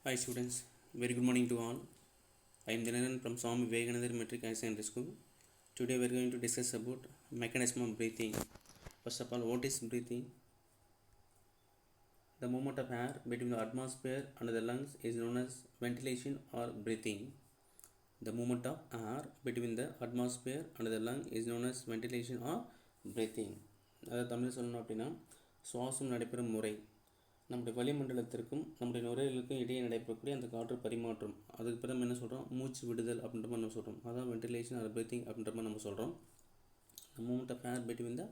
Hi students, very good morning to all. I am Dhanaran from Swami Vivekananda Metric Higher Secondary School. Today we are going to discuss about mechanism of breathing. First of all, what is breathing? The movement of air between the atmosphere and the lungs is known as ventilation or breathing. The movement of air between the atmosphere and the lung is known as ventilation or breathing. அதாவது தமிழ் சொல்லணும் அப்படின்னா சுவாசம் நடைபெறும் முறை. நம்முடைய வளிமண்டலத்திற்கும் நம்முடைய நுரையீரலுக்கும் இடையே நடைபெறக்கூடிய அந்த காற்று பரிமாற்றம், அதுக்கு பிறகு நம்ம என்ன சொல்கிறோம், மூச்சு விடுதல் அப்படின்ற மாதிரி நம்ம சொல்கிறோம். அதான் வென்டிலேஷன் ஆர் பிரீத்திங் அப்படின்ற மாதிரி நம்ம சொல்கிறோம். The movement of air between the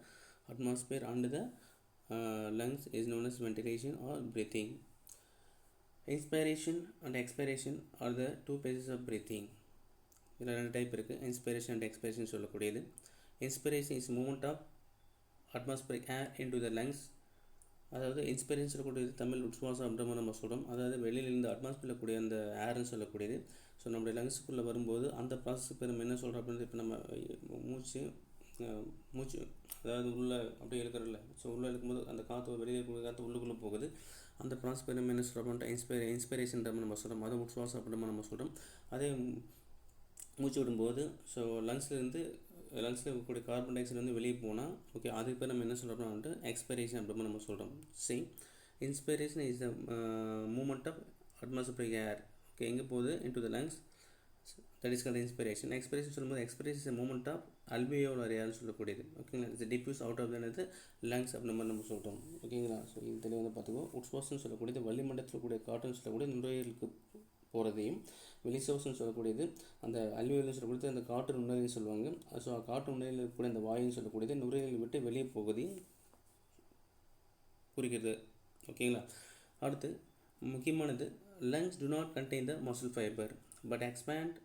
atmosphere and the lungs is known as ventilation or breathing. Inspiration and expiration are the two phases of breathing. இதில் ரெண்டு டைப் இருக்குது, இன்ஸ்பிரேஷன் அண்ட் எக்ஸ்பிரேஷன் சொல்லக்கூடியது. Inspiration is moment of atmospheric air into the lungs. அதாவது inspiration சொல்லக்கூடியது தமிழ் உட்சுவாசம் அப்படின்ற மாதிரி நம்ம சொல்கிறோம். அதாவது வெளியிலேருந்து அட்மாஸ்பியரில் கூடிய அந்த ஏர்னு சொல்லக்கூடியது ஸோ நம்முடைய லங்ஸுக்குள்ளே வரும்போது அந்த ப்ராசஸ்க்கு இப்போ நம்ம என்ன சொல்கிறோம் அப்படின்னு இப்போ நம்ம மூச்சு அதாவது உள்ளே அப்படியே இழுக்கிறோம்ல, ஸோ உள்ளே இழுக்கும்போது அந்த காற்று வெளியே இருக்கிற காற்று உள்ளுக்குள்ளே போகுது. அந்த ப்ராசஸ் நம்ம என்ன சொல்கிறோம் அப்படின்ட்டு இன்ஸ்பிரேஷன் நம்ம சொல்கிறோம். அதை உட்சுவாசம் அப்படின்ற நம்ம சொல்கிறோம். அதே மூச்சு விடும்போது ஸோ லங்ஸில் இருக்கக்கூடிய கார்பன் டை ஆக்சைடு வந்து வெளியே போனால் ஓகே, அதுக்கு பேர் நம்ம என்ன சொல்கிறோம்னா வந்துட்டு எக்ஸ்பைரேஷன் அப்படின்னு நம்ம சொல்கிறோம். Inspiration is the moment of atmospheric air. Okay, எங்கே போகுது into the lungs, that is called inspiration. Expression சொல்லும்போது expression is moment of alveolar ஏர்னு சொல்லக்கூடியது. ஓகேங்களா, இட்ஸ் டிஃப்யூஸ் அவுட் ஆஃப் என்னது லங்ஸ் அப்படின்ற மாதிரி நம்ம சொல்கிறோம். ஓகேங்களா, ஸோ இது தெளிவாக வந்து பார்த்துக்கோ. உட்சுவாசம் சொல்லக்கூடியது வளிமண்டலத்தில் கூடிய காற்றுன்னு சொல்லக்கூடிய நுரையீரலுக்கு போகிறதையும், வெளிசுவாசம் சொல்லக்கூடியது அந்த அல்வியோல்னு சொல்லக்கூடியது அந்த காற்று நுண்ணுயிர்னு சொல்லுவாங்க. ஸோ காற்று நுண்ணுயிரில் இருக்கக்கூடிய அந்த வாயுன்னு சொல்லக்கூடியது நுரையீரலை விட்டு வெளியே போகுதையும் குறிக்கிறது. ஓகேங்களா, அடுத்து முக்கியமானது lungs do not contain the muscle fibre but expand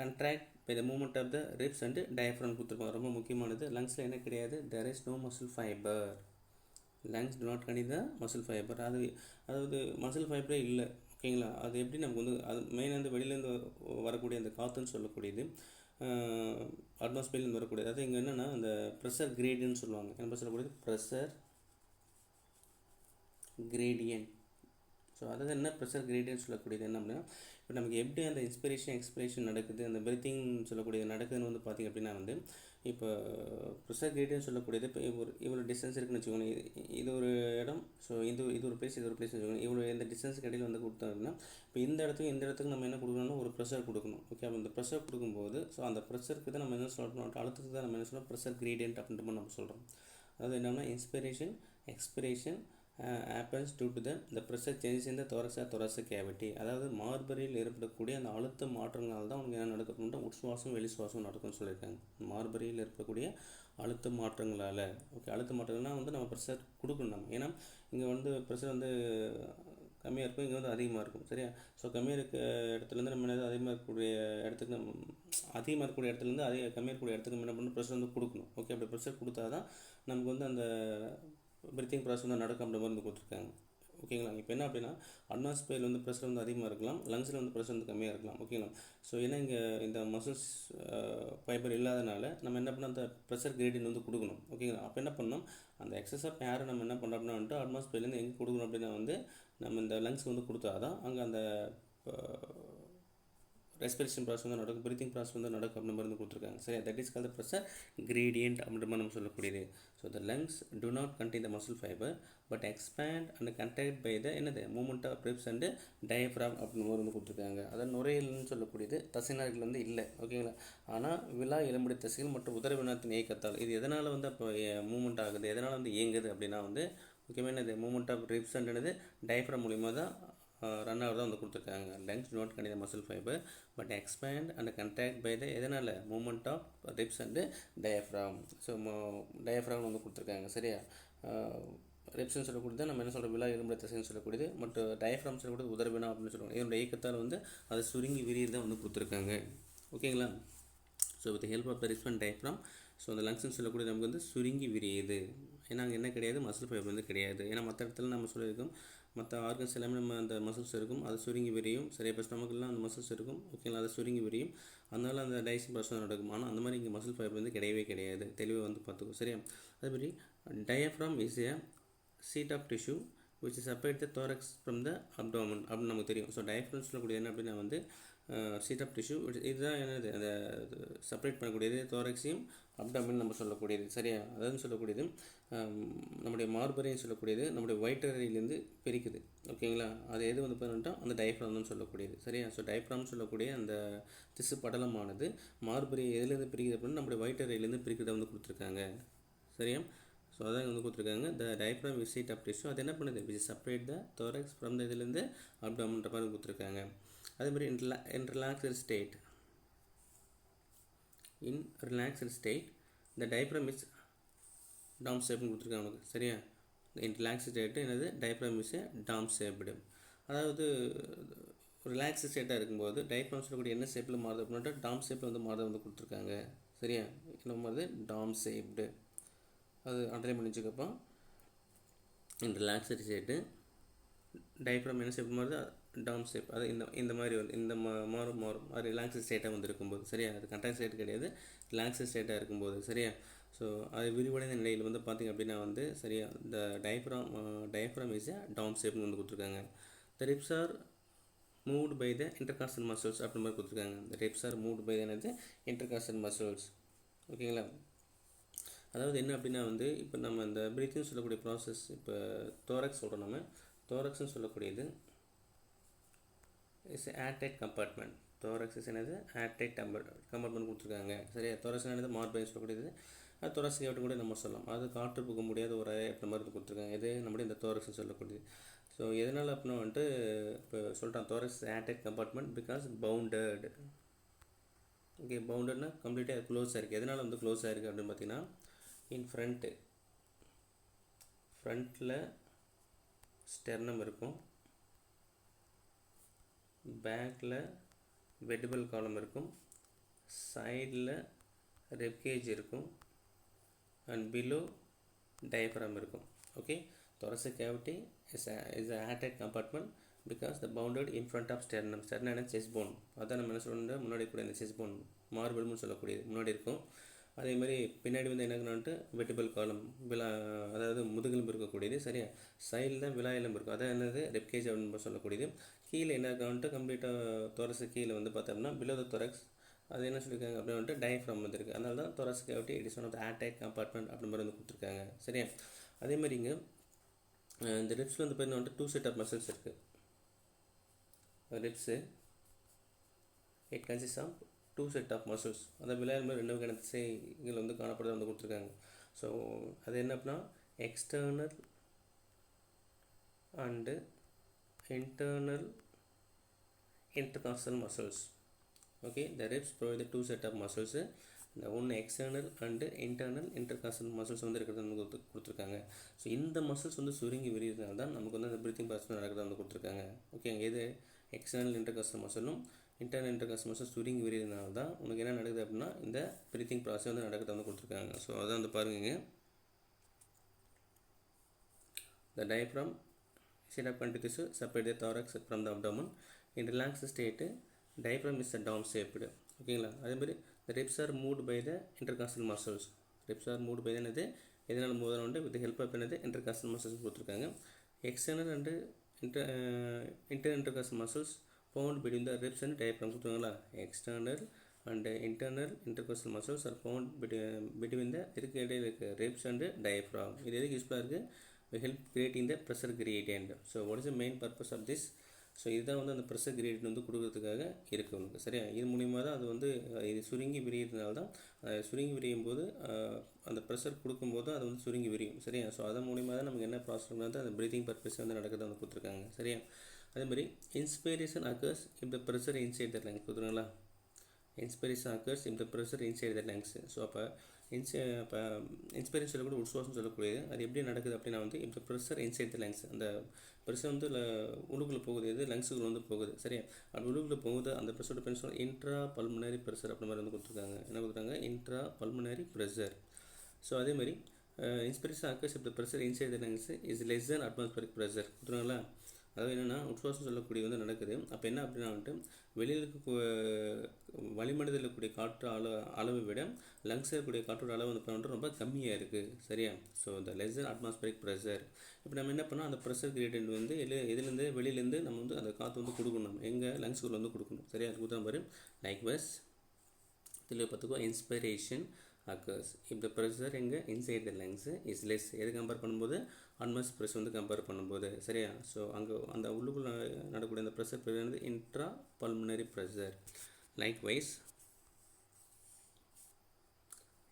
contract by the moment of the ribs and diaphragm கொடுத்துருப்பாங்க. ரொம்ப முக்கியமானது, லங்ஸில் என்ன கிடையாது, there is no muscle fibre. Lungs do not contain the muscle fibre. அதாவது மசில் ஃபைபரே இல்லை. ஓகேங்களா, அது எப்படி நமக்கு வந்து அது மெயினாக வந்து வெளியிலேருந்து வரக்கூடிய அந்த காற்றுன்னு சொல்லக்கூடியது அட்மாஸ்பியர்லேருந்து வரக்கூடியது. அது இங்கே என்னென்னா அந்த ப்ரெஷர் கிரேடியன்ட்னு சொல்லுவாங்க. என்ன சொல்லக்கூடியது ப்ரெஷர் கிரேடியன்ட். ஸோ அதாவது என்ன ப்ரெஷர் கிரேடியன்ட் சொல்லக்கூடியது என்ன அப்படின்னா, இப்போ நமக்கு எப்படி அந்த இன்ஸ்பிரேஷன் எக்ஸ்பிரேஷன் நடக்குது, அந்த பிரீத்திங் சொல்லக்கூடியது நடக்குதுன்னு வந்து பார்த்திங்க அப்படின்னா வந்து இப்போ ப்ரெஷர் கிரேடியன்ட் சொல்லக்கூடியது இப்போ இவ்வளோ டிஸ்டன்ஸ் இருக்குன்னு வச்சுக்கோங்க, இது ஒரு இடம், ஸோ இது ஒரு பிளேஸ் வச்சுக்கோங்க, இவ்வளோ இந்த டிஸ்டன்ஸுக்கு இடையில் வந்து கொடுத்தோம் அப்படின்னா இப்போ இந்த இடத்துக்கு நம்ம என்ன கொடுக்கணும்னா ஒரு ப்ரெஷர் கொடுக்கணும். ஓகே, அப்போ இந்த ப்ரெஷர் கொடுக்கும்போது ஸோ அந்த ப்ரெஷருக்கு தான் நம்ம என்ன சொல்கிறோம், அழுத்தத்துக்கு தான் நம்ம என்ன சொல்கிறோம் ப்ரெஷர் கிரேடியன்ட் அப்படின்ற மாதிரி நம்ம சொல்கிறோம். அதாவது என்னென்னா inspiration expression happens due to the pressure changes in the thorax or thoracic cavity. அதாவது மார்பரியில் ஏற்படக்கூடிய அந்த அழுத்த மாற்றங்களால் தான் உங்களுக்கு என்ன நடக்கணும்னா உட்சுவாசம் வெளிசுவாசம் நடக்கும்னு சொல்லியிருக்காங்க. மார்பரியில் ஏற்படக்கூடிய அழுத்த மாற்றங்களால். ஓகே, அழுத்த மாற்றங்கள்னால் வந்து நம்ம ப்ரெஷர் கொடுக்கணும் நம்ம, ஏன்னா இங்கே வந்து ப்ரெஷர் வந்து கம்மியாக இருக்கும், இங்கே வந்து அதிகமாக இருக்கும். சரியா, ஸோ கம்மியாக இருக்க இடத்துலேருந்து நம்ம என்ன அதிகமாக இருக்கக்கூடிய இடத்துக்கு அதிகமாக இருக்கக்கூடிய இடத்துலேருந்து கம்மியாக இருக்கக்கூடிய இடத்துக்கு என்ன பண்ணணும், ப்ரெஷர் வந்து கொடுக்கணும். ஓகே, அப்படி ப்ரெஷர் கொடுத்தா தான் நமக்கு வந்து அந்த பிரீத்திங் ப்ராசஸ் வந்து நடக்கும் அப்படின்ற மாதிரி வந்து கொடுத்துருக்காங்க. ஓகேங்களா, இப்போ என்ன அப்படின்னா அட்மாஸ்பியரில் வந்து ப்ரெஷர் வந்து அதிகமாக இருக்கலாம், லங்ஸில் வந்து ப்ரெஷர் வந்து கம்மியாக இருக்கலாம். ஓகேங்களா, ஸோ ஏன்னா இங்கே இந்த மசில்ஸ் ஃபைபர் இல்லாதனால நம்ம என்ன பண்ணோம், அந்த ப்ரெஷர் கிரேடியன்ட் வந்து கொடுக்கணும். ஓகேங்களா, அப்போ என்ன பண்ணோம், அந்த எக்ஸஸ் ஆஃப் ஏரை நம்ம என்ன பண்ணுறோம் அப்படின்னா வந்துட்டு அட்மாஸ்பியர்லேருந்து எங்கே கொடுக்கணும் அப்படின்னா வந்து நம்ம இந்த லங்ஸ் வந்து கொடுத்தா தான் அங்கே அந்த ரெஸ்பிரேஷன் ப்ராசஸ் வந்து நடக்கும், பிரீத்திங் ப்ராசஸ் வந்து நடக்கும் அப்படின்ற மாதிரி கொடுத்துருக்காங்க. சரி, that is call the pressure gradient அப்படின்ற மாதிரி நம்ம சொல்லக்கூடியது. So the lungs do not contain the muscle fibre but expand and contract by the என்னது moment of ribs and diaphragm அப்படின்னு மாதிரி வந்து கொடுத்துருக்காங்க. அதாவது நுரையீரல்னு சொல்லக்கூடியது தசைநார்கள் வந்து இல்லை. ஓகேங்களா, ஆனால் விலா எலும்புடைய தசைகள் மற்றும் உதரவினாத்தின் இயக்கத்தால் இது எதனால் வந்து அப்போ மூமெண்ட் ஆகுது, எதனால் வந்து இயங்குது அப்படின்னா வந்து முக்கியமானது moment of ribs and diaphragm மூலிமா தான் ரன் ஆகுறதா வந்து கொடுத்துருக்காங்க. Lungs do not contain the muscle fibre but expand and contract by the எதனால் moment of ribs and diaphragm. So diaphragm வந்து கொடுத்துருக்காங்க. சரியா, ரிப்ஸ்ன்னு சொல்லக்கூடியது நம்ம என்ன சொல்கிறோம் விலா எலும்புடைய தசைன்னு சொல்லக்கூடியது, மற்றும் டயஃப்ராம் சொல்லக்கூடியது உதரவினா அப்படின்னு சொல்லுவாங்க. இதனுடைய இயக்கத்தால் வந்து அதை சுருங்கி விரிதான் வந்து கொடுத்துருக்காங்க. ஓகேங்களா, so with help of the ribs and diaphragm so அந்த லங்ஸ்ன்னு சொல்லக்கூடிய நமக்கு வந்து சுருங்கி விரியுது. ஏன்னா அங்கே என்ன கிடையாது, மசில் ஃபைபர் வந்து கிடையாது. ஏன்னா மற்ற இடத்துல நம்ம சொல்லியிருக்கோம் மற்ற ஆர்கன்ஸ் எல்லாமே நம்ம அந்த மசில்ஸ் இருக்கும், அது சுருங்கி விரியும். சரியா, இப்போ ஸ்டமக்கெல்லாம் அந்த மசில்ஸ் இருக்கும். ஓகேங்களா, அது சுருங்கி விரியும், அதனால அந்த டைஜஷன் ப்ராசஸ் நடக்கும். ஆனால் அந்த மாதிரி இங்கே மசில் ஃபைபர் வந்து கிடையவே கிடையாது. தெளிவாக வந்து பார்த்துக்கும். சரியா, அதேமாதிரி diaphragm is a sheet of tissue which separate the thorax from the abdomen அப்படின்னு நமக்கு தெரியும். ஸோ டயஃப்ரம் சொல்லக்கூடிய என்ன அப்படின்னா வந்து சீட் ஆஃப் டிஷ்யூ இதுதான் என்னது அந்த செப்பரேட் பண்ணக்கூடியது தோரக்ஸையும் அப்டாமின் நம்ம சொல்லக்கூடியது சரியா. அதாவது சொல்லக்கூடியது நம்முடைய மார்பரையும் சொல்லக்கூடியது நம்முடைய வயிற்றறையிலேருந்து பிரிக்குது ஓகேங்களா. அது எது வந்து பண்ணிட்டா அந்த டயஃப்ராம்னு சொல்லக்கூடியது சரியா. ஸோ டயஃப்ராம் சொல்லக்கூடிய அந்த திசு படலமானது மார்பரை எதுலேருந்து பிரிக்குது அப்படின்னா நம்முடைய வயிற்றறையிலேருந்து பிரிக்கிறத வந்து கொடுத்துருக்காங்க சரியா. ஸோ அதான் வந்து கொடுத்துருக்காங்க the diaphragm is sheet of tissue. அது என்ன பண்ணுது which separate the thorax from the இதுலேருந்து அப்டாமின்ற மாதிரி கொடுத்துருக்காங்க. அதேமாதிரி in relaxed state the diaphragm is dome shaped கொடுத்துருக்காங்க உங்களுக்கு சரியா. in relaxed state என்னது diaphragm is dome shaped. அதாவது ரிலாக்ஸ்டு ஸ்டேட்டாக இருக்கும்போது டயஃப்ராம் சொல்லக்கூடிய என்ன ஷேப்பில் மாறுது அப்படின்னா டாம் ஷேப்பில் வந்து மாறுத வந்து கொடுத்துருக்காங்க சரியா. என்ன மாதிரி டாம் ஷேப்டு அது அண்டர்லைன் பண்ணி வச்சுக்கப்போ in relaxed state டயஃப்ராம் என்ன ஷேப் மாறுது டாம் ஷேப். அது இந்த மாதிரி வந்து இந்த மாறும் அது ரிலாக்ஸ்டு ஸ்டேட்டாக வந்து இருக்கும்போது சரியா. அது கண்டாக்ட் ஸ்டேட் கிடையாது ரிலாக்ஸ்டு ஸ்டேட்டாக இருக்கும்போது சரியா. ஸோ அது விரிவடைந்த நிலையில் வந்து பார்த்திங்க அப்படின்னா வந்து சரியா இந்த டயஃப்ராம் இஸ் டாம் ஷேப்னு வந்து கொடுத்துருக்காங்க. The ribs are moved by the intercostal muscles அப்படி மாதிரி கொடுத்துருக்காங்க. The ribs are moved by the intercostal muscles ஓகேங்களா. அதாவது என்ன அப்படின்னா வந்து இப்போ நம்ம இந்த பிரீத்திங் சொல்லக்கூடிய ப்ராசஸ் இப்போ தோரக்ஸ் சொல்கிறோம். நம்ம தோரக்ஸ்னு சொல்லக்கூடியது இஸ் ஏர்டைட் கம்பார்ட்மெண்ட். தோரக்ஸ் என்னது ஏர்டைட் கம்பார்ட்மெண்ட் கொடுத்துருக்காங்க சரியா. தோரக்ஸ் என்னது மார்பை சொல்லக்கூடியது. அது தோரக்ஸ் கேவிட்டி கூட நம்ம சொல்லலாம். அது காற்று போக முடியாத ஒரு அப்படி மாதிரி கொடுத்துருக்காங்க. இது நம்முடைய இந்த தோரக்ஸ்னு சொல்லக்கூடியது. ஸோ எதனால் அப்படின்னா வந்துட்டு இப்போ சொல்லிட்டான் thorax airtight compartment because bounded. Okay பவுண்டட்னா கம்ப்ளீட்டாக க்ளோஸாக இருக்குது. எதனால் வந்து க்ளோஸாக இருக்குது அப்படின்னு பார்த்தீங்கன்னா இன் ஃப்ரண்ட்டில் ஸ்டெர்னம் இருக்கும், பேக்கில் வெர்டிபிள் காலம் இருக்கும், சைடில் ரெப்கேஜ் இருக்கும் அண்ட் பிலோ டயஃப்ராம் இருக்கும். Okay thoracic cavity is a airtight compartment because the bounded in front of sternum. sternum and chest bone அதான் நம்ம என்ன சொல்கிறோம் முன்னாடி கூட இந்த chest bone மார்பல்னு சொல்லக்கூடியது முன்னாடி இருக்கும். அதே மாதிரி பின்னாடி வந்து என்னங்கன்னுட்டு வெர்டிபிள் காலம் அதாவது முதுகெலும்பு இருக்கக்கூடியது சரியா. சைடில் தான் விலா எலும்பு இருக்கும். அதான் என்னது ரெப்கேஜ் அப்படின்னு சொல்லக்கூடியது. கீழே என்ன இருக்கான்ட்டு கம்ப்ளீட்டாக தோரஸு கீழே வந்து பார்த்தோம்னா பிலோ த தோரக்ஸ் அது என்ன சொல்லியிருக்காங்க அப்படின்னு வந்துட்டு டயஃப்ராம் வந்துருக்கு. அதனால தான் thoracic cavity it is one of the airtight compartment அப்படி மாதிரி வந்து கொடுத்துருக்காங்க சரியா. அதே மாதிரி இங்கே இந்த ரிப்ஸில் வந்து பார்த்தீங்கன்னா வந்துட்டு 2 செட் ஆஃப் மசில்ஸ் இருக்குது. Ribs it consist of 2 set of muscles. அந்த விளையாடும் போது 2 வகையான திசைகள் வந்து காணப்படுறத வந்து கொடுத்துருக்காங்க. ஸோ அது என்ன அப்படின்னா external and internal intercostal muscles. Okay, the ribs provide the 2 set of muscles. இந்த ஒன்று external and internal intercostal muscles வந்து இருக்கிறது வந்து கொடுத்துருக்காங்க. ஸோ இந்த மசில்ஸ் வந்து சுருங்கி விரிகிறதுனால தான் நமக்கு வந்து அந்த பிரீத்திங் ப்ராசஸ் நடக்கிறத வந்து கொடுத்துருக்காங்க. ஓகேங்க எது எக்ஸ்டர்னல் இன்டர்காஸ்டல் மசிலும் இன்டர்னல் இன்டர்காஸ்டல் மசில் சுருங்கி விரிகிறதுனால தான் உனக்கு என்ன நடக்குது அப்படின்னா இந்த பிரீத்திங் ப்ராசஸ் வந்து நடக்கிறத வந்து கொடுத்துருக்காங்க. ஸோ அதான் வந்து பாருங்க the diaphragm sheet of connective tissue separate the thorax from the abdomen. In relaxed state diaphragm is dome shaped. ஓகேங்களா. அதே மாதிரி the ribs are moved by the intercostal muscles. ribs are moved by the எதனால் move வந்து with the help of என்னது intercostal muscles கொடுத்துருக்காங்க. external and internal intercostal muscles found between the ribs and diaphragm கொடுத்துருக்காங்களா. external and internal intercostal muscles are found between the இடையில ribs and diaphragm. இது எதுக்கு யூஸ்ஃபுல்லாக இருக்குது will help creating the pressure gradient. So what is the main purpose of this? So இதுதான் வந்து அந்த pressure gradient வந்து கொடுக்கறதுக்காக இருக்குது உனக்கு சரியா. இது மூலிமா தான் அது வந்து இது சுருங்கி விரிகிறதுனால தான் சுருங்கி விரியும் போது அந்த ப்ரெஷர் கொடுக்கும்போது அது வந்து சுருங்கி விரியும் சரியா. ஸோ அதன் மூலிமா தான் நமக்கு என்ன ப்ராசஸ் வந்து அந்த ப்ரீத்திங் பர்பஸ் வந்து நடக்கிறத வந்து கொடுத்துருக்காங்க சரியா. அதேமாதிரி inspiration occurs if the pressure inside the lungs கொடுத்துருங்களா. Inspiration occurs if the pressure inside the lungs. So அப்போ இன்ஸ்பிரேஷன் சொல்லக்கூடிய உட்சுவாசம் சொல்லக்கூடியது அது எப்படி நடக்குது அப்படின்னா வந்து இப்போ ப்ரெஷர் இன்சைட் த லங்ஸ் அந்த ப்ரெஷர் வந்து உள்ளுக்குள்ளே போகுது எது லங்ஸுக்குள்ள வந்து போகுது சரியா. அப்படி உள்ளுக்குள்ளே போகுது அந்த ப்ரெஷரோட பென்ஷன் இன்ட்ரா பல்மனரி ப்ரெஷர் அப்படி மாதிரி வந்து கொடுத்துருக்காங்க. என்ன கொடுத்துருக்காங்க இன்ட்ரா பல்மனரி ப்ரெஷர். ஸோ அதேமாதிரி inspiration occurs if the pressure inside the lungs is less then atmospheric pressure கொடுத்துருங்களா. அதாவது என்னென்னா உட்சுவாசம் சொல்லக்கூடிய வந்து நடக்குது. அப்போ என்ன அப்படின்னா வந்துட்டு வெளியில் வளிமண்டலத்தில் இருக்கக்கூடிய காற்று அளவை விட லங்ஸில் இருக்கக்கூடிய காற்றோட அளவு வந்து வந்துட்டு ரொம்ப கம்மியாக இருக்குது. சரியா? ஸோ இந்த லெஸ் தென் அட்மாஸ்பரிக் ப்ரெஷர். இப்போ நம்ம என்ன பண்ணோம், அந்த ப்ரெஷர் கிரேடியன்ட் வந்து எதுலேருந்து வெளியிலேருந்து நம்ம வந்து அந்த காற்று வந்து கொடுக்கணும், எங்கள் லங்ஸுக்குள்ள வந்து கொடுக்கணும். சரியா? அதுக்கு தான் பாரு லைக்வைஸ் இதில் பார்த்துக்கோ inspiration occurs if the pressure எங்கே inside the lungs is less. எது கம்பேர் பண்ணும்போது அட்மாஸ் ப்ரெஷர் வந்து கம்பேர் பண்ணும்போது. சரியா? ஸோ அங்கே அந்த உள்ளுக்குள்ள நடக்கக்கூடிய அந்த ப்ரெஷர் பேர் வந்து intra pulmonary pressure. Likewise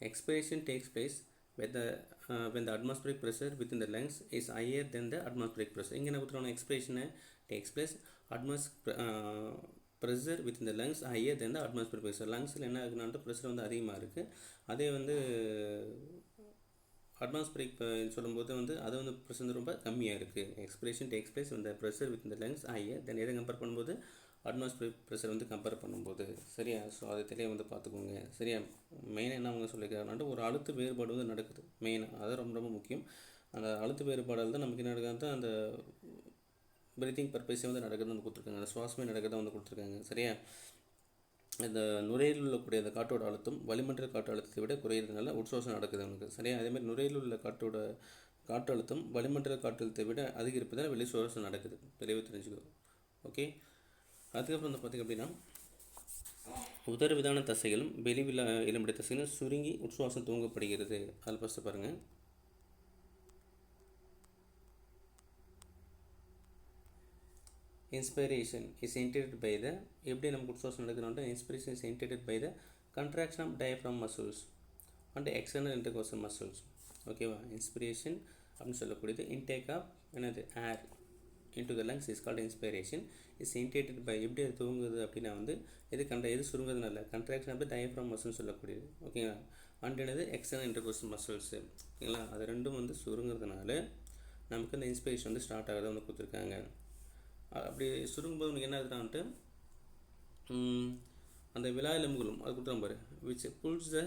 expiration takes place when the atmospheric pressure within the lungs is higher than the atmospheric pressure. இங்கே என்ன கொடுத்துருவோம், expiration takes place pressure with இந்த lungs higher then the atmosphere pressure. லங்ஸில் என்ன ஆகுனான்ட்டு pressure வந்து அதிகமாக இருக்குது. அதே வந்து அட்மாஸ்பியரிக் சொல்லும்போது வந்து அது வந்து ப்ரெஷர் ரொம்ப கம்மியாக இருக்குது. எக்ஸ்பிரேஷன் டேக்ஸ் பிளேஸ் இந்த ப்ரெஷர் வித் இந்த லங்ஸ் ஹையர் தென் எதை கம்பேர் பண்ணும்போது அட்மாஸ்பியரிக் ப்ரெஷர் வந்து கம்பேர் பண்ணும்போது. சரியா? ஸோ அதை தெளிவாக வந்து பார்த்துக்கோங்க. சரியா? மெயினாக என்ன அவங்க சொல்லியிருக்காங்கன்ட்டு ஒரு அழுத்த வேறுபாடு வந்து நடக்குது மெயினாக. அது ரொம்ப ரொம்ப முக்கியம். அந்த அழுத்த வேறுபாடால் தான் நமக்கு என்ன நடக்குது, அந்த பிரீத்திங் பர்பஸே வந்து நடக்கிறது வந்து கொடுத்துருக்காங்க. அந்த சுவாசமே நடக்கிறத வந்து கொடுத்துருக்காங்க. சரியா? இந்த நுரையில் உள்ளக்கூடிய அந்த காற்றோட அழுத்தம் வளிமண்டல காற்று அழுத்தத்தை விட குறையிறதுனால உட்சுவாசம் நடக்குது அவனுக்கு. சரியா? அதேமாதிரி நுரையில் உள்ள காற்று அழுத்தம் வளிமண்டல காற்று அழுத்தத்தை விட அதிகரிப்பதால் வெளி சுவாசம் நடக்குது. தெளிவாக தெரிஞ்சுக்கோ. ஓகே. அதுக்கப்புறம் வந்து பார்த்திங்க அப்படின்னா உதரவிதான தசைகளும் வெளிவிழா எலும்புடைய தசைகளும் சுருங்கி உட்சுவாசம் தூங்கப்படுகிறது. அது ஃபஸ்ட்டு பாருங்கள். Inspiration is initiated by the எப்படி நமக்கு உட்சுவாசம் நடக்குதுன்னா inspiration is initiated by the contraction of diaphragm muscles and external intercostal muscles. ஓகேவா? இன்ஸ்பிரேஷன் அப்படின்னு சொல்லக்கூடியது இன்டேக் ஆஃப் என்னது ஏர் into the lungs is called inspiration is initiated by எப்படி அது தூங்குது அப்படின்னா வந்து எது சுருங்குறதுனால contraction of the diaphragm muscles சொல்லக்கூடியது. ஓகேங்களா? அண்ட் என்னது external intercostal muscles. ஓகேங்களா? அது ரெண்டும் வந்து சுருங்குறதுனால நமக்கு இந்த இன்ஸ்பிரேஷன் வந்து ஸ்டார்ட் ஆகிறத வந்து கொடுத்துருக்காங்க. அப்படி சுருங்கும்போது உனக்கு என்ன ஆகுதுன்ட்டு அந்த விலா எலும்புகளும் அது கொடுத்துரும் பாரு which pulls the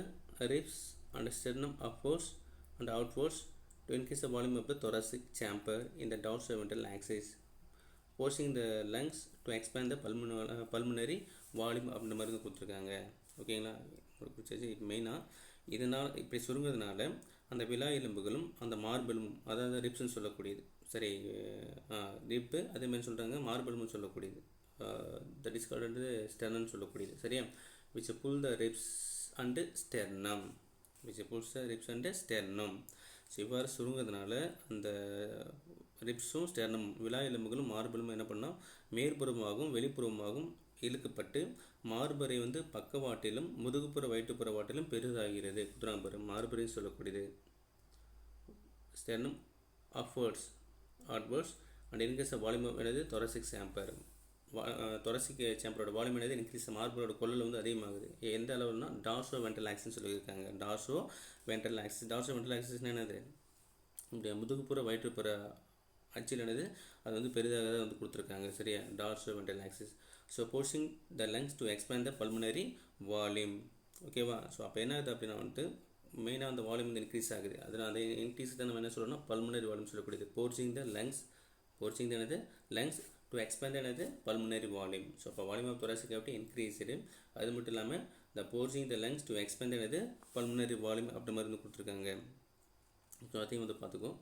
ribs and sternum upwards and outwards to increase the volume of the thoracic chamber in the dorsal axis forcing the lungs to expand the pulmonary volume அப்படின்ற மாதிரி தான் கொடுத்துருக்காங்க. ஓகேங்களா? மெயினாக இதனால் இப்படி சுருங்கிறதுனால அந்த விலா எலும்புகளும் அந்த மார்பெலும் அதாவது ரிப்ஸ்ன்னு சொல்லக்கூடியது. சரி, ரிப்பு அதேமாதிரி சொல்கிறாங்க, மார்பெலும்னு சொல்லக்கூடியது தட் இஸ் கால்டு ஸ்டெர்னம்னு சொல்லக்கூடியது. சரியா? Which pull the ribs and sternum so இவ்வாறு சுருங்கிறதுனால அந்த ரிப்ஸும் ஸ்டெர்னம் விலா எலும்புகளும் மார்பெலும் என்ன பண்ணால் மேற்புறமாகவும் வெளிப்புறமாகவும் இழுக்கப்பட்டு மார்பரை வந்து பக்கவாட்டிலும் முதுகுப்புற வயிற்றுப்புற வாட்டிலும் பெரிதாகிறது. குதிராம்பரு மார்பரையும் சொல்லக்கூடியது. Sternum upwards and increase volume என்னது thoracic chamber. thoracic chamberோட வால்யூம் என்னது இன்க்ரீஸ் மார்பரோட கொள்ளல் வந்து அதிகமாகுது. எந்த அளவுனா டார்சோ வென்ட்ரல் ஆக்சிஸ் சொல்லியிருக்காங்க. டார்சோ வென்ட்ரல் ஆக்சிஸ் என்னது இந்த முதுகுப்புற வயிற்றுப்புற அச்சில் என்னது அது வந்து பெரிதாக தான் வந்து கொடுத்துருக்காங்க. சரியா? Torso ventral axis. So forcing the lungs to expand the pulmonary volume. ஓகேவா? ஸோ அப்போ என்ன ஆகுது அப்படின்னா வந்துட்டு மெயினாக அந்த வால்யூம் வந்து இன்க்ரீஸ் ஆகுது. அதில் அந்த இன்க்ரீஸ் தான் நம்ம என்ன சொல்லணும்னா பல்மனரி வால்யூம் சொல்லக்கூடியது. Forcing the lungs to expand என்னது பல்மனரி வால்யூம். ஸோ அப்போ volume of thoracic cavity increased. அது மட்டும் இல்லாமல் the forcing the lungs to expand என்னது பல்மனரி வால்யூம் அப்படி மாதிரி வந்து கொடுத்துருக்காங்க. ஸோ அதையும் வந்து பார்த்துக்கோ.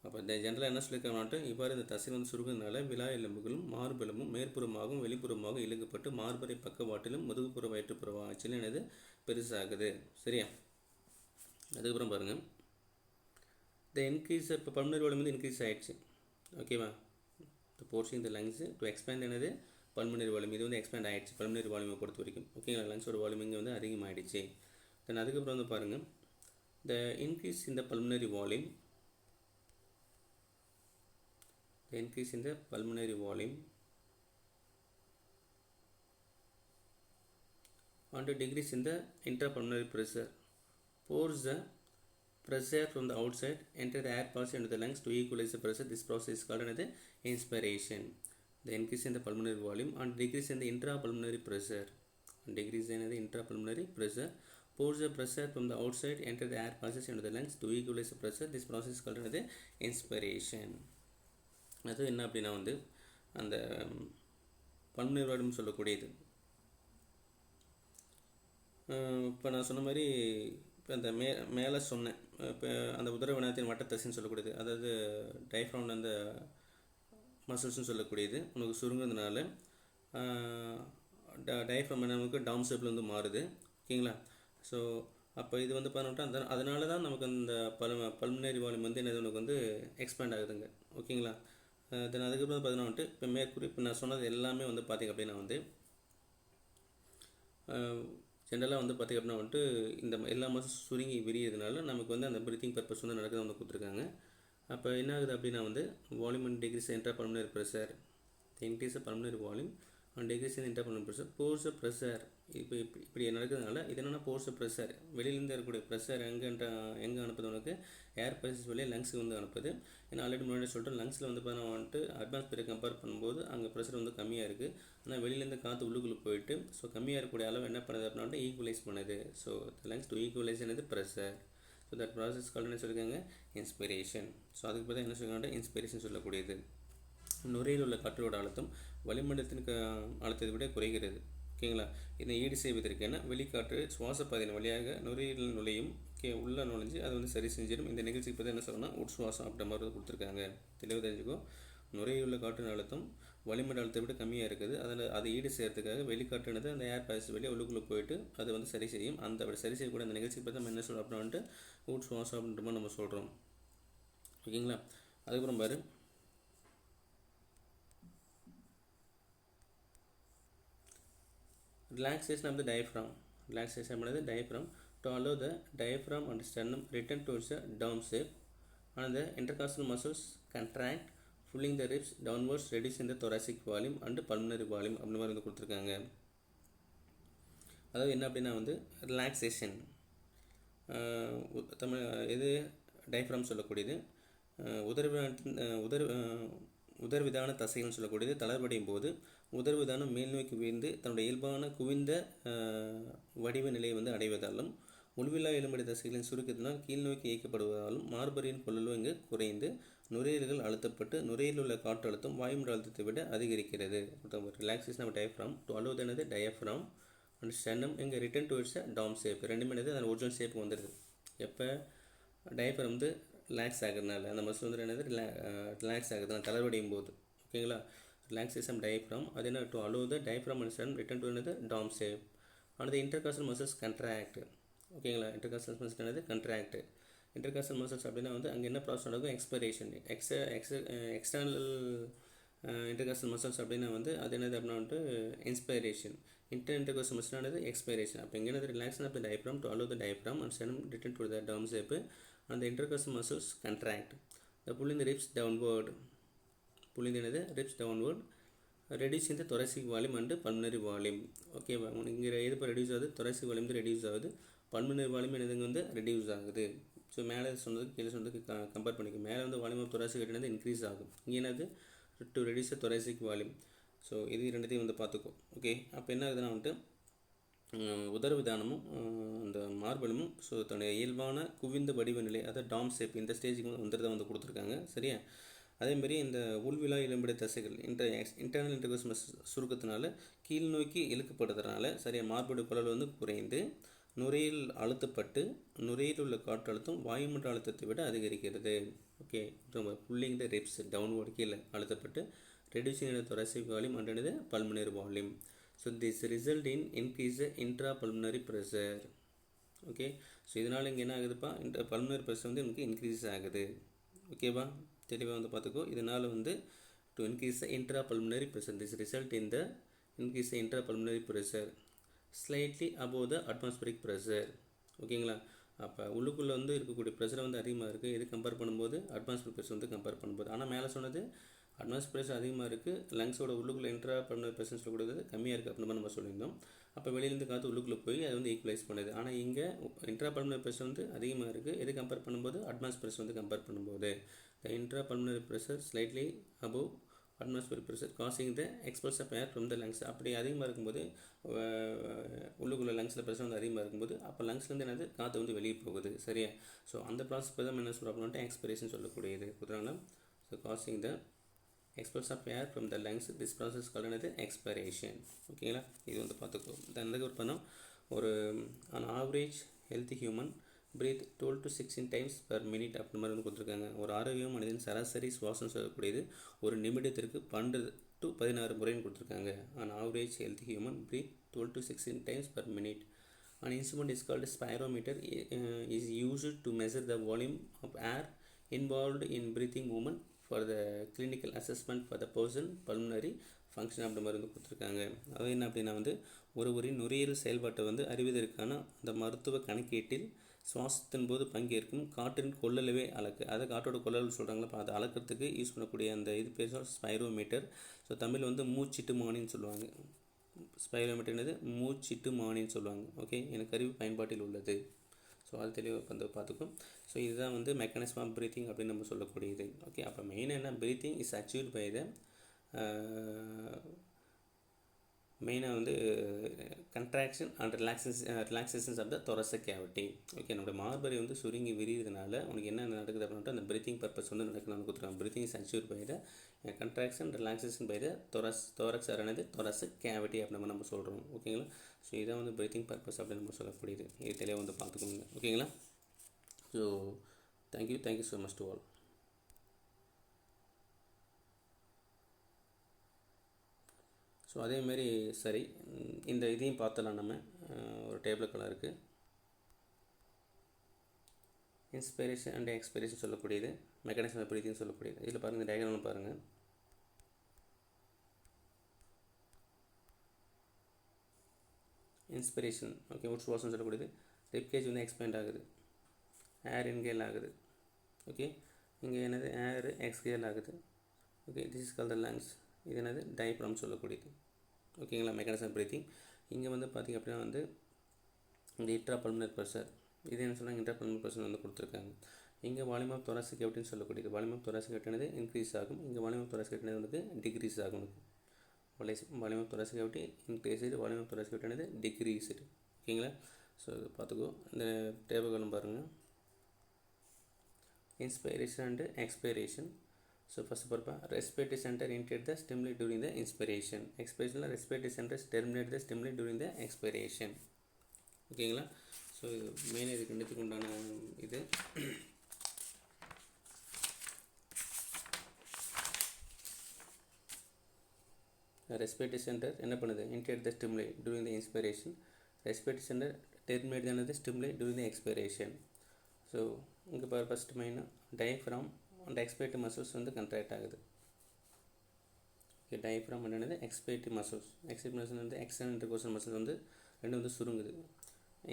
அப்போ இந்த ஜென்ரலாக என்ன சொல்லியிருக்காங்கன்ட்டு இவ்வாறு இந்த தசை வந்து சுருங்குறதுனால விலா எலும்புகளும் மார்பெலும்பும் மேற்புறமாகவும் வெளிப்புறமாகவும் இழுக்கப்பட்டு மார்பரை பக்கவாட்டிலும் முதுகுப்புற வயிற்றுப்புற ஆச்சிலும் என்னது பெருசாகுது. சரியா? அதுக்கப்புறம் பாருங்கள் இந்த இன்க்ரீஸ் இப்போ பல்மனரி வால்யூம் வந்து இன்க்ரீஸ் ஆகிடுச்சு. ஓகேவா? இப்போ forcing the lungs to expand என்னது பல்மனரி வால்யூம் இது வந்து எக்ஸ்பேண்ட் ஆகிடுச்சு பல்மனரி வால்யூமை பொறுத்த வரைக்கும். ஓகேங்களா? லங்ஸோட வால்யூம் இங்கே வந்து அதிகமாகிடுச்சு. தென் அதுக்கப்புறம் வந்து பாருங்கள் the increase in the pulmonary volume and decrease in the intrapulmonary pressure force the pressure from the outside enter the air passes into the lungs to equalize the pressure. This process is called another inspiration. The increase in the pulmonary volume and decrease in the intrapulmonary pressure force the pressure from the outside enter the air passes into the lungs to equalize the pressure. This process is called another inspiration. அது என்ன அப்படின்னா வந்து அந்த பல்முனை volume சொல்லக்கூடியது. இப்போ நான் சொன்ன மாதிரி இப்போ அந்த மேலே சொன்னேன், இப்போ அந்த உதரவிநாயகத்தின் வட்டத்தசைன்னு சொல்லக்கூடியது, அதாவது டைஃப்ராம் அந்த மசில்ஸ்னு சொல்லக்கூடியது உனக்கு சுருங்குறதுனால டைஃப்ராம் நமக்கு டவுன் ஷேப்பில் வந்து மாறுது. ஓகேங்களா? ஸோ அப்போ இது வந்து பார்த்தோம்னா அதனால தான் நமக்கு அந்த பல்முனரி வால்யூம் வந்து என்னது உனக்கு வந்து எக்ஸ்பேண்ட் ஆகுதுங்க. ஓகேங்களா? தென் அதுக்கப்புறம் பார்த்தீங்கன்னா வந்துட்டு இப்போ மேற்குறிப்பு நான் சொன்னது எல்லாமே வந்து பார்த்திங்க அப்படின்னா வந்து ஜென்ரலாக வந்து பார்த்திங்க அப்படின்னா வந்துட்டு இந்த எல்லா மசில்ஸ் சுருங்கி விரியறதுனால நமக்கு வந்து அந்த ப்ரீத்திங் பர்பஸ் வந்து நடக்குது வந்து கொடுத்துருக்காங்க. அப்போ என்ன ஆகுது அப்படின்னா வந்து volume and degrees intra pulmonary pressure, increase pulmonary volume and degrees intra pulmonary pressure, force pressure. இப்போ இப்படி நடக்கிறதுனால இது என்னென்னா போர்ஸ் ப்ரெஷர், வெளியிலேருந்து இருக்கக்கூடிய ப்ரெஷர் எங்கே அனுப்புது உனக்கு ஏர் பைசஸ் வழியாக லங்ஸுக்கு வந்து அனுப்புது. ஏன்னா ஆல்ரெடி முன்னாடி சொல்லிட்டு லங்ஸில் வந்து பார்த்தா வந்துட்டு அட்மாஸ்பியரை கம்பேர் பண்ணும்போது அங்கே ப்ரெஷர் வந்து கம்மியாக இருக்குது. ஆனால் வெளியிலேருந்து காற்று உள்ளுக்குள்ளே போயிட்டு ஸோ கம்மியாக இருக்கக்கூடிய அளவு என்ன பண்ணுது அப்படின்னா ஈக்குவலைஸ் பண்ணுது. ஸோ லங்ஸ் டு ஈக்குவலைஸ் என்னது pressure. So that process called என்ன சொல்லியிருக்காங்க இன்ஸ்பிரேஷன். ஸோ அதுக்கு பார்த்தா என்ன சொல்லியிருக்காங்க இன்ஸ்பிரேஷன் சொல்லக்கூடியது. நுரையில் உள்ள காற்றோட அழுத்தம் வளிமண்டலத்தின் அழுத்தத்தை விட குறைகிறது. ஓகேங்களா? இதை ஈடு செய்வதற்கு என்ன வெளிக்காற்று சுவாச பாதையின் வழியாக நுரையீரல் நுழையும். உள்ளே நுழைஞ்சு அதை வந்து சரி செஞ்சிடும். இந்த நிகழ்ச்சிக்கு பார்த்தா என்ன சொல்லணும்னா உட்சுவாசம் அப்படின்ற மாதிரி கொடுத்துருக்காங்க. தெளிவாக தெரிஞ்சுக்கோ. நுரையில் உள்ள காற்றின் அழுத்தம் வளிமண்டலத்தை விட கம்மியாக இருக்குது. அதை ஈடு செய்யறதுக்காக வெளிக்காற்றுனது அந்த ஏர் பாஸ் வழியாக உள்ளுக்குள்ளே போயிட்டு அதை வந்து சரி செய்யும். அந்த சரி செய்யக்கூடிய அந்த நிகழ்ச்சிக்கு பார்த்தா நம்ம என்ன சொல்கிறோம் அப்படின்னா வந்துட்டு உட்சுவாசம் அப்படின்ற மாதிரி நம்ம சொல்கிறோம். ஓகேங்களா? அதுக்கப்புறம் பாரு relaxation of the diaphragm. Relaxation of the diaphragm to allow the diaphragm and sternum return towards the dome shape and the intercostal muscles contract, pulling the ribs downwards, reducing the thoracic volume and pulmonary volume அப்படி மாதிரி வந்து கொடுத்துருக்காங்க. அதாவது என்ன அப்படின்னா வந்து relaxation Tamil இது டைஃப்ராம் சொல்லக்கூடியது உதர்விதான தசைகள்னு சொல்லக்கூடியது தளர்வடையும் போது உதர்விதானம் மேல் நோக்கி வீழ்ந்து தன்னுடைய இயல்பான குவிந்த வடிவ நிலையை வந்து அடைவதாலும் உள்விழா எலும்படி தசைகளின் சுருக்கத்தினால் கீழ் நோக்கி இயக்கப்படுவதாலும் மார்பரின் கொள்ளளவு இங்கு குறைந்து நுரையீரல்கள் அழுத்தப்பட்டு நுரையில் உள்ள காற்று அழுத்தம் வாயுமண்டல அழுத்தத்தை விட அதிகரிக்கிறது. Relaxation of diaphragm to allow என்னது டயஃப்ராம் அண்ட் ஸ்டர்னம் இங்கே ரிட்டர்ன் டுவர்ட்ஸ் டவுன் ஷேப் ரெண்டுமே என்னது அந்த ஒரிஜினல் ஷேப்புக்கு வந்துடுது. எப்போ டயஃப்ராம் வந்து ரிலாக்ஸ் ஆகிறதுனால அந்த மசில் வந்து என்னது ரிலாக்ஸ் ஆகுதுனால தளர்வடையும் போது. ஓகேங்களா? ரிலாக்ஸேஷன் டயஃப்ராம் அது என்ன to allow the diaphragm and sternum return to என்னது down shape and the intercostal muscles contract. ஓகேங்களா? இன்டர்காஸ்டல் மசில்ஸ் என்னது கண்ட்ராக்ட். இன்டர்காஸ்டல் மசில்ஸ் அப்படின்னா வந்து அங்கே என்ன ப்ராசஸ் நடக்கும் எக்ஸ்பிரேஷன் எக்ஸ்டர்னல் இன்டர்காஸ்டல் மசில்ஸ் அப்படின்னா வந்து அது என்னது அப்படின்னா வந்துட்டு இன்ஸ்பைரேஷன். இன்டர்காஸ்டல் மசில் என்னது எக்ஸ்பைரேஷன். அப்போ இங்கே என்னது relaxation of the diaphragm to allow the diaphragm and sternum return to the dome shape and the intercostal muscles contract. The pulling the ribs downward, pulling the ribs downward, reducing the thoracic volume and pulmonary volume. Okay, இங்கே எது இப்போ reduce ஆகுது thoracic volume reduce ஆகுது, pulmonary volume என்னதுங்க வந்து reduce ஆகுது. So மேலே சொன்னதுக்கு கீழே சொன்னதுக்கு கம்பேர் பண்ணிக்கும். மேலே வந்து வால்யூம் ஆஃப் thoracic என்னது இன்க்ரீஸ் ஆகும். இங்கே என்னது to reduce the thoracic volume. So இது ரெண்டுத்தையும் வந்து பார்த்துக்கோ. ஓகே, அப்போ என்ன ஆகுதுன்னா வந்துட்டு உதரவிதானமும் அந்த மார்பலமும் ஸோ தன்னுடைய இயல்பான குவிந்த வடிவ நிலை அதாவது டாம் ஷேப் இந்த ஸ்டேஜுக்கு வந்துடுறத வந்து கொடுத்துருக்காங்க. சரியா? அதேமாரி இந்த உள்விழா எலும்புடை தசைகள் இன்டர்னல் இன்டர்கோஸ் சுருக்கத்தினால கீழ் நோக்கி இழுக்கப்படுறதுனால சரியா மார்புடைய குழல் வந்து குறைந்து நுரையில் அழுத்தப்பட்டு நுரையில் உள்ள காற்று அழுத்தம் வாயுமண்டல அழுத்தத்தை விட அதிகரிக்கிறது. Okay, pulling the ribs downward கீழே அழுத்தப்பட்டு reducing the thoracic volume and the pulmonary volume. So this result in increase the intrapulmonary pressure. Okay, so இதனால் இங்கே என்ன ஆகுதுப்பா பல்முனரி ப்ரெஷர் வந்து நமக்கு இன்க்ரீஸ் ஆகுது. ஓகேவா? தெளிவாக வந்து பார்த்துக்கோ. இதனால் வந்து to increase the intrapulmonary pressure, this result in the increase the intrapulmonary pressure slightly above the atmospheric pressure. ஓகேங்களா? அப்போ உள்ளுக்குள்ளே வந்து இருக்கக்கூடிய ப்ரெஷர் வந்து அதிகமாக இருக்குது. எது கம்பேர் பண்ணும்போது அட்மாஸ்பியர் ப்ரெஷர் வந்து கம்பேர் பண்ணும்போது. ஆனால் மேலே சொன்னது அட்மாஸ்பியர் ப்ரெஷர் அதிகமாக இருக்குது, லங்ஸோட உள்ளுக்குள்ளே இன்ட்ராபல்மனரி ப்ரெஷர் சொல்லக்கூடியது கம்மியாக இருக்குது அப்படின்னு நம்ம சொல்லியிருந்தோம். அப்போ வெளியிலேருந்து காற்று உள்ளுக்குள்ளே போய் அதை வந்து ஈக்குவலைஸ் பண்ணுது. ஆனால் இங்கே இன்ட்ராபல்மனரி ப்ரெஷர் வந்து அதிகமாக இருக்குது. எது கம்பேர் பண்ணும்போது அட்மாஸ்பியர் ப்ரெஷர் வந்து கம்பேர் பண்ணும்போது the intrapulmonary pressure slightly above atmosphere pressure causing the expulse of air from the lungs. அப்படி அதிகமாக இருக்கும்போது உள்ளுக்குள்ளே லங்ஸில் ப்ரெஷர் வந்து அதிகமாக இருக்கும்போது அப்போ லங்ஸ்லேருந்து என்னது காற்று வந்து வெளியே போகுது. சரியா? ஸோ அந்த ப்ராசஸ் தான் என்ன சொல்கிறோம் அப்படின்ட்டு எக்ஸ்பிரேஷன் சொல்லக்கூடியது. கொடுத்துறாங்களா? So causing the expulsion of air from the lungs. This process is called another expiration. ஓகேங்களா, இது வந்து பார்த்துக்கோ. இந்த ஒரு பண்ணோம், ஒரு an average healthy human breathe 12 to 16 times per minute அப்படி மாதிரி வந்து கொடுத்துருக்காங்க. ஒரு ஆரோக்கிய மனிதன் சராசரி சுவாசம் சொல்லக்கூடியது ஒரு நிமிடத்திற்கு 12 to 16 முறைன்னு கொடுத்துருக்காங்க. an average healthy human breathe 12 to 16 times per minute. An instrument is called spirometer is used to measure the volume of air involved in breathing movement for the clinical assessment for the person pulmonary function அப்படி மாதிரி வந்து கொடுத்துருக்காங்க. அது என்ன அப்படின்னா வந்து ஒருவரின் நுரையீரல் செயல்பாட்டை வந்து அறிவதற்கான அந்த மருத்துவ கணக்கீட்டில் சுவாசத்தின் போது பங்கேற்கும் காற்றின் கொள்ளளவே அளக்கு, அதை காற்றோட கொள்ளளவு சொல்கிறாங்களா, அதை அளக்கிறதுக்கு யூஸ் பண்ணக்கூடிய அந்த இது பேர் ஸ்பைரோமீட்டர். ஸோ தமிழ் வந்து மூச்சிட்டு மானின்னு சொல்லுவாங்க. ஸ்பைரோமீட்டர்னது மூச்சிட்டு மானின்னு சொல்லுவாங்க. ஓகே, எனக்கு அறிவு பயன்பாட்டில் உள்ளது. ஸோ அது தெளிவாக வந்து பார்த்துக்கும். ஸோ இதுதான் வந்து மெக்கானிசம் ஆஃப் ப்ரீத்திங் அப்படின்னு நம்ம சொல்லக்கூடியது. ஓகே, அப்போ மெயினாக என்ன, breathing is achieved by the மெயினாக வந்து contraction and relaxations of the thoracic cavity. ஓகே, நம்மளுடைய மார்பரை வந்து சுருங்கி விரிகிறதுனால உனக்கு என்ன நடக்குது அப்படின்ட்டு அந்த ப்ரீத்திங் பர்பஸ் வந்து நடக்கணும்னு கொடுத்துருக்காங்க. Breathing is achieved by the contraction relaxation by the thorax ஆனது thoracic cavity அப்படின்னு நம்ம சொல்கிறோம். ஓகேங்களா, ஸோ இதான் வந்து ப்ரீத்திங் பர்பஸ் அப்படின்னு நம்ம சொல்லக்கூடியது. இது தெளிவாக வந்து பார்த்துக்கோங்க. ஓகேங்களா, so thank you so much to all. So அதேமாரி சரி, இந்த இதையும் பார்த்தலாம். நம்ம ஒரு டேபிளுக்கெல்லாம் இருக்குது. இன்ஸ்பிரேஷன் அண்ட் எக்ஸ்பிரேஷன் சொல்லக்கூடியது, மெக்கானிசம் ஆஃப் ப்ரீத்திங் சொல்லக்கூடியது. இதில் பாருங்கள், இந்த டயக்ராம் பாருங்கள். இன்ஸ்பிரேஷன், ஓகே, ஒரு சுவாசம் சொல்லக்கூடியது. ரிப்கேஜ் வந்து எக்ஸ்பேண்ட் ஆகுது, ஏர் இன்கேல் ஆகுது. ஓகே, இங்கே என்னது, ஏர் எக்ஸ்கேல் ஆகுது. Okay, this is call the lungs. இது என்னது, டயப்ரம் சொல்லக்கூடியது. ஓகேங்களா, மெக்கானிசம் ப்ரீத்திங். இங்கே வந்து பார்த்திங்க அப்படின்னா வந்து இந்த இன்ட்ரா பல்மனரி ப்ரெஷர், இது என்ன சொன்னாங்க, இன்ட்ரா பல்மனரி ப்ரெஷர் வந்து கொடுத்துருக்காங்க. இங்கே வால்யூம் ஆஃப் thoracic cavity சொல்லக்கூடியது. Volume of thoracic cavity increase ஆகும். இங்கே வால்யூம் ஆஃப் thoracic cavity வந்து டிக்ரீஸ் ஆகும். Volume of thoracic cavity increased, volume of thoracic cavity decreased. ஓகேங்களா, ஸோ இது பார்த்துக்கோ. இந்த டேபிளும் பாருங்கள், inspiration and expiration. So first respiratory center initiate the stimuli during the inspiration. Expiration respiratory center terminate the stimuli during the expiration. ஓகேங்களா, so இது மெயினாக இதுக்கு ரெண்டுத்துக்கு உண்டான இது. ரெஸ்பிரேட்டரி சென்டர் என்ன பண்ணுது, intake the stimuli during the inspiration. Respiratory centre terminate தானது stimuli during the expression. So இங்கே பாரு, ஃபஸ்ட் மெயினாக டயஃப்ராம் அண்ட் எக்ஸ்பேரிட்டி மசில்ஸ் வந்து கண்ட்ராக்ட் ஆகுது. ஓகே, டயஃப்ராம் என்னது, எக்ஸ்பேரிட்டி மசில்ஸ். எக்ஸ்பேரிட்டி மசில் வந்து எக்ஸ்டர்னல் இன்டர்கோஸ்டல் மசில் வந்து ரெண்டு வந்து சுருங்குது.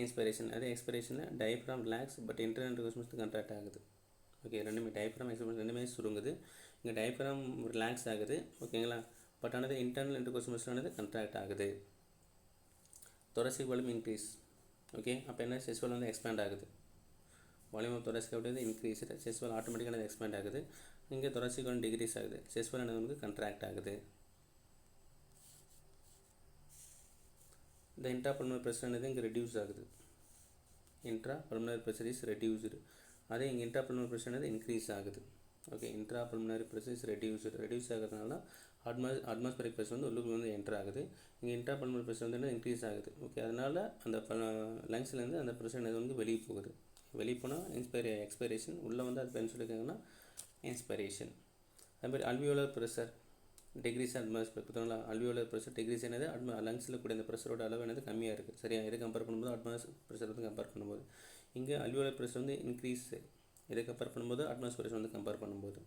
இன்ஸ்பிரேஷன், அதே எக்ஸ்பிரேஷனில் diaphragm relax, but internal intercostal muscle contract ஆகுது. ஓகே, ரெண்டுமே டயஃப்ராம் எக்ஸ்பிரேஷன் ரெண்டுமே சுருங்குது. இங்கே டயஃப்ராம் ரிலாக்ஸ் ஆகுது. ஓகேங்களா, பட் ஆனது இன்டர்னல் இன்டர்கோஸ்டல் மசில் ஆனது கண்ட்ராக்ட் ஆகுது. thoracic volume increase. ஓகே, அப்போ என்ன, செஸ்ட் வால் வந்து எக்ஸ்பேண்ட் ஆகுது. வால்யூம் ஆஃப் thoracic cavity வந்து இன்க்ரீஸ்டு, செஸ்ட் வால் ஆட்டோமேட்டிக்காக எக்ஸ்பேண்ட் ஆகுது. இங்கே thoracic வால் டிக்ரீஸ் ஆகுது, செஸ்ட் வால் வந்து கண்ட்ராக்ட் ஆகுது. இந்த இன்ட்ரா பல்மனரி ப்ரெஷர் என்னது இங்கே ரெடியூஸ் ஆகுது. Intra pulmonary pressure is reduced. அதே இங்கே இன்ட்ரா பல்மனரி ப்ரெஷர் என்னது இன்க்ரீஸ் ஆகுது. Okay, intra pulmonary pressure is reduce ஆகிறதுனால அட்மாஸ்பரிக் ப்ரெஷர் வந்து உள்ளுக்குள்ள வந்து என்டர் ஆகுது. இங்கே இன்ட்ரா பல்மனரி ப்ரெஷர் வந்து என்ன இன்க்ரீஸ் ஆகுது. ஓகே, அதனால் அந்த லங்ஸ்லேருந்து அந்த ப்ரெஷர் வந்து வெளியே போகுது. வெளியே போனால் எக்ஸ்பைரேஷன், உள்ளே வந்து அது என்ன சொல்லியிருக்காங்கன்னா இன்ஸ்பிரேஷன். அதுமாதிரி அல்வியோலர் ப்ரெஷர் டிக்ரீஸ் அட்மாஸ்பியர் பார்த்தோங்களா. அல்வியோலர் ப்ரெஷர் டிக்ரீஸ் என்னது, லங்ஸில் கூட இந்த ப்ரெஷரோட அளவு என்னது கம்மியாக இருக்குது. சரியா, இதை கம்பேர் பண்ணும்போது அட்மாஸ்பியர் ப்ரெஷர் வந்து கம்பேர் பண்ணும்போது இங்கே அல்வியோலர் ப்ரெஷர் வந்து இன்க்ரீஸ், இதை கம்பேர் பண்ணும்போது அட்மாஸ்பியர் ப்ரெஷர் வந்து கம்பேர் பண்ணும்போது.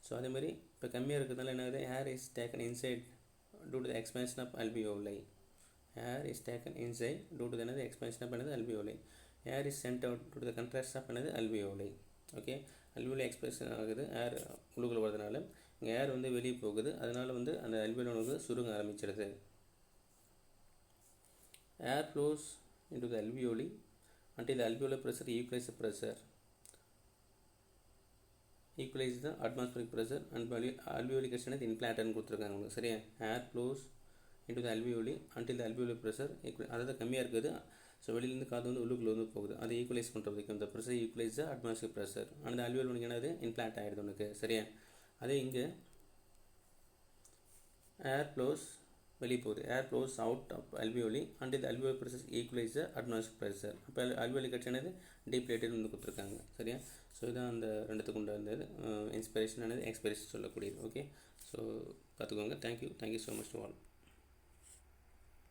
ஸோ அதேமாதிரி இப்போ கம்மியாக இருக்கிறதுனால என்ன ஆகுது, air is taken inside due to the expansion of alveoli. Air is taken inside due to the expansion of alveoli. Air is sent out due to the contraction of alveoli. Okay, alveoli expression ஆகுது, ஏர் உள்ளுக்குள்ள வரதுனால இங்கே ஏர் வந்து வெளியே போகுது. அதனால் வந்து அந்த அல்வியோலி வந்து சுருங்க ஆரம்பிச்சிடுது. Air flows into the alveoli until the alveolar pressure equalize the pressure. Equalize the atmospheric pressure and alveoli question is implanted கொடுத்துருக்காங்க உங்களுக்கு. சரியா, air flows into the alveoli until the alveolar pressure அதாவது கம்மியாக இருக்குது. So வெளியிலேருந்து காற்று வந்து உள்ளுக்குள்ள வந்து போகுது. அதை ஈக்குவலைஸ் பண்ணுறதுக்கு இந்த pressure equalise the atmosphere pressure. அந்த அல்வியோல் உனக்கு என்னது இம்ப்ளான்ட் ஆகிடுது உனக்கு. சரியா, அதே இங்கே ஏர் ஃப்ளோஸ் வெளியே போகுது, air flows out of alveoli and இந்த alveoli pressure equalise the atmosphere pressure. அப்போ அல்வியோலி கட்சியானது டீப்ளேட்டட் வந்து கொடுத்துருக்காங்க. சரியா? ஸோ இதான் அந்த ரெண்டுத்துக்கு உண்டானது இன்ஸ்பிரேஷன் ஆனது எக்ஸ்பிரேஷன் சொல்லக்கூடியது. ஓகே, ஸோ பார்த்துக்கோங்க. Thank you so much to all.